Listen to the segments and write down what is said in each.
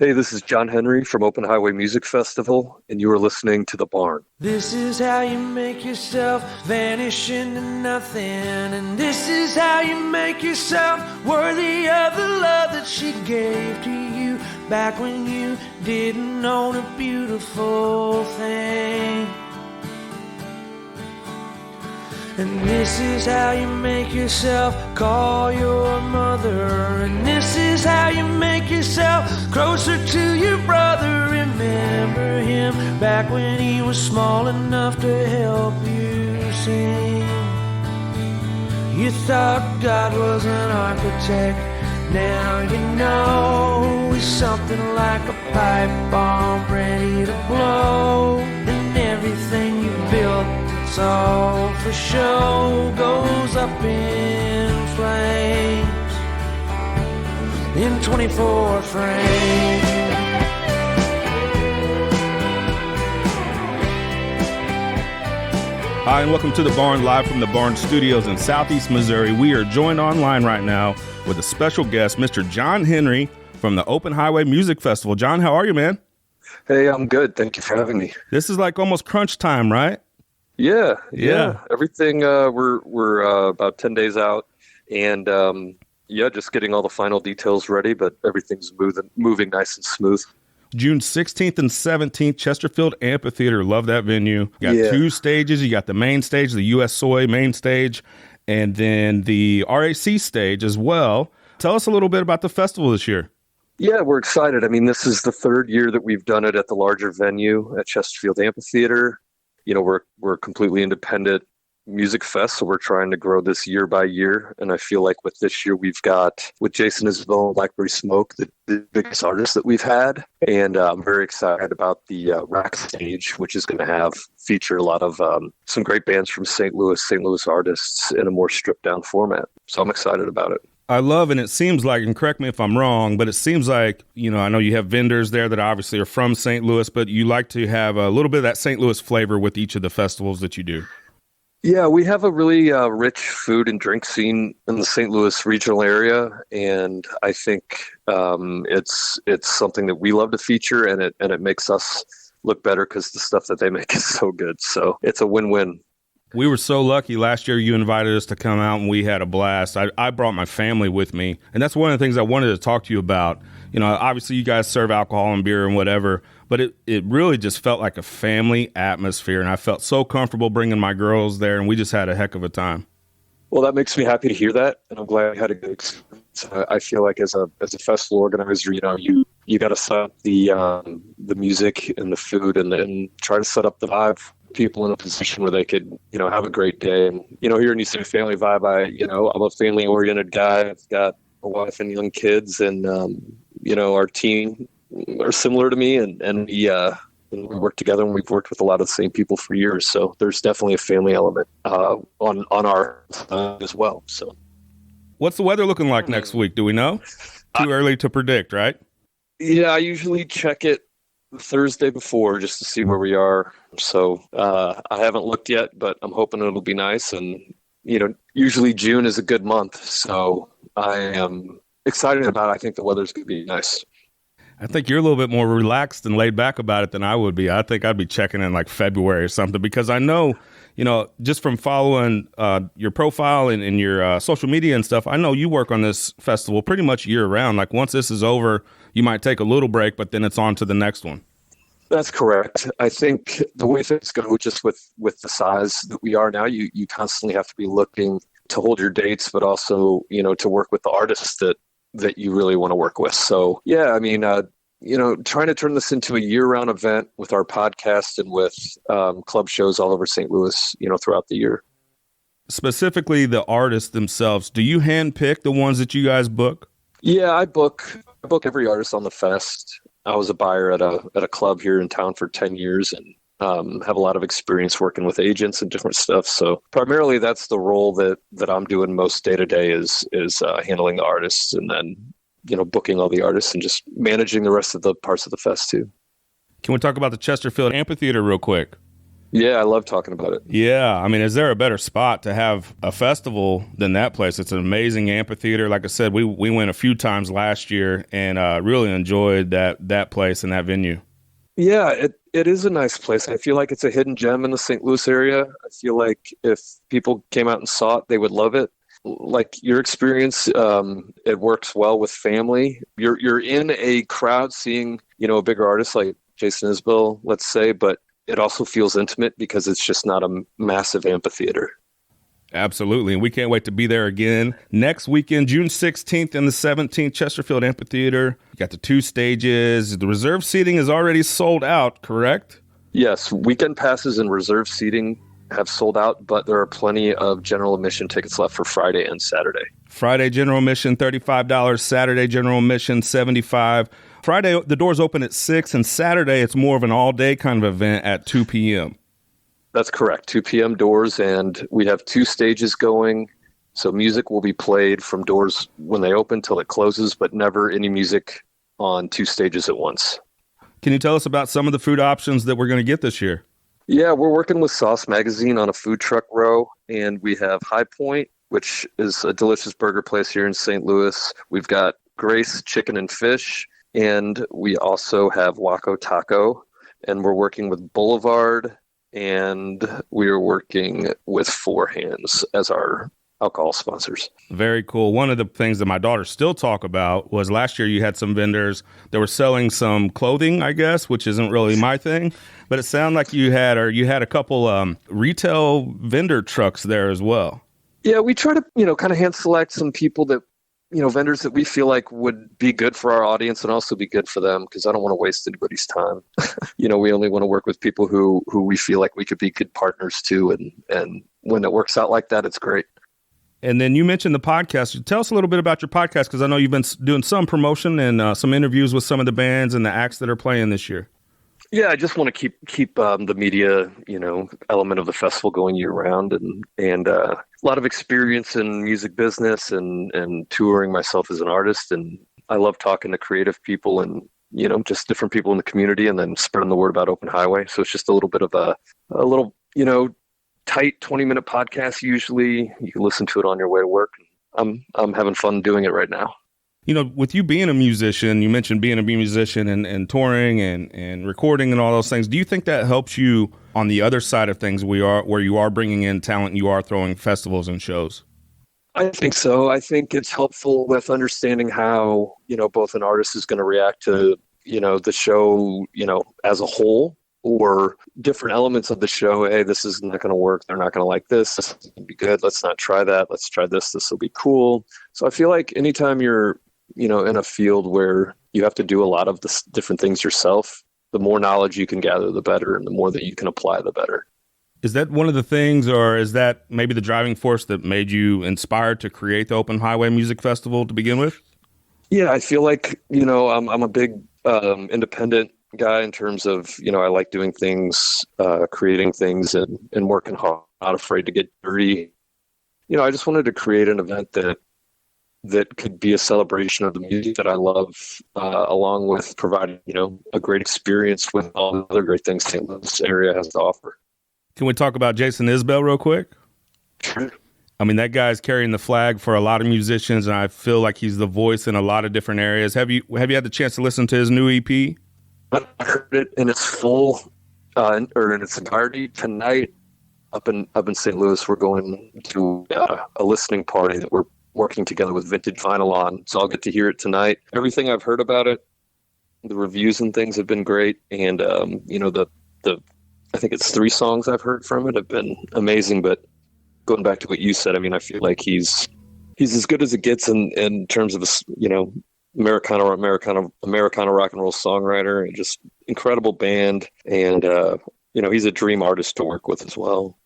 Hey, this is John Henry from Open Highway Music Festival, and you are listening to The Barn. This is how you make yourself vanish into nothing, and this is how you make yourself worthy of the love that she gave to you back when you didn't own a beautiful thing. And this is how you make yourself call your mother. And this is how you make yourself closer to your brother. Remember him back when he was small enough to help you sing. You thought God was an architect. Now you know he's something like a pipe bomb ready to blow. And everything you built, it's all for show, goes up in flames in 24 frames. Hi, and welcome to The Barn, live from the Barn Studios in Southeast Missouri. We are joined online right now with a special guest, Mr. John Henry from the Open Highway Music Festival. John, how are you, man? Hey, I'm good. Thank you for having me. This is like almost crunch time, right? Yeah. Everything, we're about 10 days out, and just getting all the final details ready, but everything's moving nice and smooth. June 16th and 17th, Chesterfield Amphitheater. Love that venue. You got two stages. You got the main stage, the US Soy main stage, and then the RAC stage as well. Tell us a little bit about the festival this year. Yeah, we're excited. I mean, this is the third year that we've done it at the larger venue at Chesterfield Amphitheater. You know, we're a completely independent music fest, so we're trying to grow this year by year. And I feel like with this year, we've got, with Jason Isbell and Blackberry Smoke, the biggest artists that we've had. And I'm very excited about the rack stage, which is going to feature a lot of some great bands from St. Louis artists in a more stripped down format. So I'm excited about it. I love, and it seems like, and correct me if I'm wrong, but it seems like, I know you have vendors there that obviously are from St. Louis, but you like to have a little bit of that St. Louis flavor with each of the festivals that you do. Yeah, we have a really rich food and drink scene in the St. Louis regional area, and I think it's something that we love to feature, and it makes us look better because the stuff that they make is so good. So it's a win-win. We were so lucky last year you invited us to come out, and we had a blast. I brought my family with me, and that's one of the things I wanted to talk to you about. Obviously you guys serve alcohol and beer and whatever, but it really just felt like a family atmosphere, and I felt so comfortable bringing my girls there, and we just had a heck of a time. Well, that makes me happy to hear that, and I'm glad you had a good experience. I feel like as a festival organizer, you got to set up the music and the food, and try to set up the vibe. People in a position where they could, have a great day. And, here in you say family vibe, I'm a family oriented guy. I've got a wife and young kids, and, our team are similar to me, and we work together, and we've worked with a lot of the same people for years. So there's definitely a family element on our side as well. So what's the weather looking like next week? Do we know? Too early to predict, right? Yeah, I usually check it Thursday before just to see where we are. So I haven't looked yet, but I'm hoping it'll be nice. And, usually June is a good month. So I am excited about it. I think the weather's going to be nice. I think you're a little bit more relaxed and laid back about it than I would be. I think I'd be checking in like February or something, because I know, just from following your profile and your social media and stuff, I know you work on this festival pretty much year round. Like once this is over, you might take a little break, but then it's on to the next one. That's correct. I think the way things go, just with the size that we are now, you constantly have to be looking to hold your dates, but also, to work with the artists that you really want to work with. So, yeah, I mean, trying to turn this into a year-round event with our podcast and with club shows all over St. Louis, throughout the year. Specifically, the artists themselves, do you handpick the ones that you guys book? Yeah, I book every artist on the fest. I was a buyer at a club here in town for 10 years, and have a lot of experience working with agents and different stuff. So primarily that's the role that I'm doing most day to day is handling the artists, and then, booking all the artists and just managing the rest of the parts of the fest too. Can we talk about the Chesterfield Amphitheater real quick? Yeah, I love talking about it. Yeah, I mean, is there a better spot to have a festival than that place? It's an amazing amphitheater. Like I said, we went a few times last year and really enjoyed that place and that venue. Yeah, it is a nice place. I feel like it's a hidden gem in the St. Louis area. I feel like if people came out and saw it, they would love it. Like your experience, it works well with family. You're in a crowd seeing, a bigger artist like Jason Isbell, let's say, but it also feels intimate because it's just not a massive amphitheater. Absolutely. And we can't wait to be there again next weekend, June 16th and the 17th, Chesterfield Amphitheater. You got the 2 stages. The reserve seating is already sold out, correct? Yes, weekend passes and reserve seating have sold out, but there are plenty of general admission tickets left for Friday and Saturday. Friday general admission $35, Saturday general admission $75. Friday the doors open at 6, and Saturday it's more of an all-day kind of event at 2 p.m. That's correct. 2 p.m. doors, and we have 2 stages going. So music will be played from doors when they open till it closes, but never any music on 2 stages at once. Can you tell us about some of the food options that we're going to get this year? Yeah, we're working with Sauce Magazine on a food truck row, and we have High Point, which is a delicious burger place here in St. Louis. We've got Grace Chicken and Fish, and we also have Waco Taco, and we're working with Boulevard, and we are working with Four Hands as our alcohol sponsors. Very cool. One of the things that my daughters still talk about was last year you had some vendors that were selling some clothing, I guess, which isn't really my thing, but it sounded like you had a couple retail vendor trucks there as well. Yeah, we try to, kind of hand select some people that, vendors that we feel like would be good for our audience and also be good for them, because I don't want to waste anybody's time. We only want to work with people who we feel like we could be good partners to. And when it works out like that, it's great. And then you mentioned the podcast. Tell us a little bit about your podcast, because I know you've been doing some promotion and some interviews with some of the bands and the acts that are playing this year. Yeah, I just want to keep the media, element of the festival going year round, and a lot of experience in music business and touring myself as an artist. And I love talking to creative people and, just different people in the community, and then spreading the word about Open Highway. So it's just a little bit of a little, tight 20-minute podcast. Usually you can listen to it on your way to work. I'm having fun doing it right now. With you being a musician, you mentioned being a musician and touring and recording and all those things. Do you think that helps you on the other side of things where you are bringing in talent, you are throwing festivals and shows? I think so. I think it's helpful with understanding how, both an artist is going to react to, the show, as a whole, or different elements of the show. Hey, this is not going to work. They're not going to like this. This is going to be good. Let's not try that. Let's try this. This will be cool. So I feel like anytime you're, in a field where you have to do a lot of the different things yourself, the more knowledge you can gather, the better. And the more that you can apply, the better. Is that one of the things, or is that maybe the driving force that made you inspired to create the Open Highway Music Festival to begin with? Yeah, I feel like, I'm a big independent guy in terms of, I like doing things, creating things and working hard, not afraid to get dirty. I just wanted to create an event that could be a celebration of the music that I love, along with providing, a great experience with all the other great things St. Louis area has to offer. Can we talk about Jason Isbell real quick? Sure. I mean, that guy's carrying the flag for a lot of musicians, and I feel like he's the voice in a lot of different areas. Have you had the chance to listen to his new EP? I heard it in its full, or in its entirety tonight. Up in St. Louis, we're going to a listening party that we're working together with Vintage Vinyl on, so I'll get to hear it tonight. Everything I've heard about it, the reviews and things have been great, and the I think it's 3 songs I've heard from it have been amazing. But going back to what you said, I mean, I feel like he's as good as it gets in terms of Americana rock and roll songwriter, and just incredible band, and he's a dream artist to work with as well.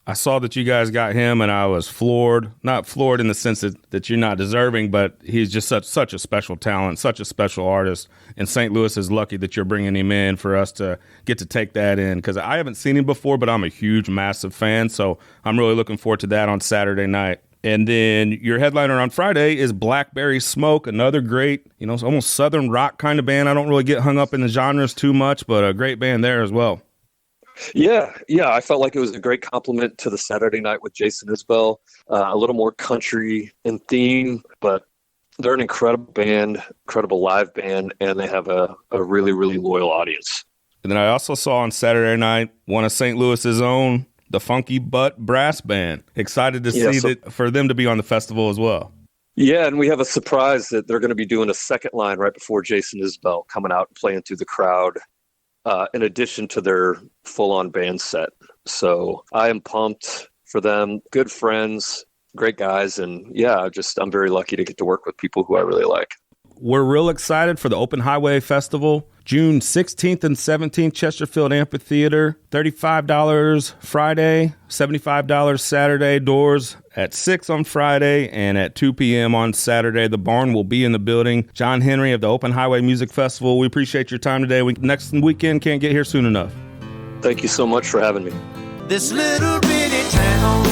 I saw that you guys got him, and I was floored. Not floored in the sense that you're not deserving, but he's just such a special talent, such a special artist. And St. Louis is lucky that you're bringing him in for us to get to take that in, because I haven't seen him before, but I'm a huge, massive fan. So I'm really looking forward to that on Saturday night. And then your headliner on Friday is Blackberry Smoke, another great, almost Southern rock kind of band. I don't really get hung up in the genres too much, but a great band there as well. Yeah. I felt like it was a great compliment to the Saturday night with Jason Isbell. A little more country in theme, but they're an incredible band, incredible live band, and they have a really, really loyal audience. And then I also saw on Saturday night one of St. Louis's own, the Funky Butt Brass Band. Excited to see that for them to be on the festival as well. Yeah, and we have a surprise that they're going to be doing a second line right before Jason Isbell, coming out and playing through the crowd, in addition to their full-on band set. So I am pumped for them. Good friends, great guys, and yeah, I'm very lucky to get to work with people who I really like. We're real excited for the Open Highway Festival, June 16th and 17th, Chesterfield Amphitheater. $35 Friday, $75 Saturday. Doors at 6 on Friday and at 2 p.m. on Saturday. The barn will be in the building. John Henry of the Open Highway Music Festival, we appreciate your time today. Next weekend can't get here soon enough. Thank you so much for having me. This little bitty town